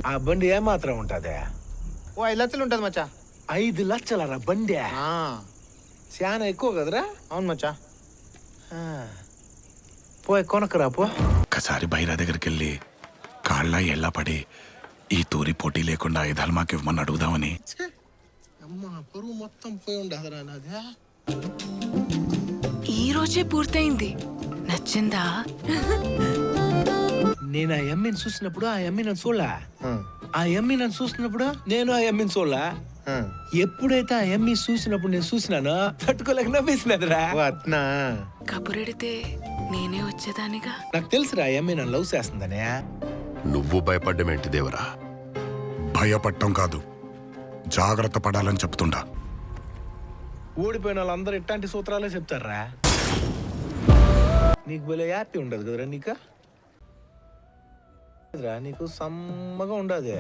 ఆ బండి ఏమాత్రం ఉంటదే? ఓ 5 లక్షలు ఉంటుంది మచ్చా. 5 లక్షలరా బండి? చాలా ఎక్కువ కదరా? అవును మచ్చా. పోయి కొనకరా పో. ఒక్కసారి బైరా దగ్గరికి వెళ్ళి కాళ్ళ ఎళ్ళ పడి ఈ తూరి పోటీ లేకుండా ఐదాలు మాకు ఇవ్వమని అడుగుదామని. అమ్మా పరువు మొత్తం పోయి ఉండదురా నాదే. ఈ రోజే పూర్తయింది. నచ్చిందా? నేను ఆ ఎమ్మిని చూసినప్పుడు ఆ ఎమ్మి నన్ను చూడలా. ఆ ఎమ్మి నన్ను చూసినప్పుడు నేను ఆ ఎమ్మిని చూడలా. ఎప్పుడైతే ఆ ఎమ్మి చూసినప్పుడు నేను చూసినానో తట్టుకోలేక నవ్వేసినదిరా. అట్నా? కబురెడితే నేనే వచ్చేదానిగా. నాకు తెలుసురా ఆ ఎమ్మి నన్ను లవ్ చేస్తుందనే. నువ్వు భయపడ్డమేంటి దేవరా? భయపడటం కాదు, జాగ్రత్త పడాలని చెప్తుండా. ఓడిపోయిన వాళ్ళందరూ ఇట్లాంటి సూత్రాలే చెప్తారా. నీకు భలే హ్యాపీ ఉండదు కదరా? నీకు సమ్మగా ఉండదు.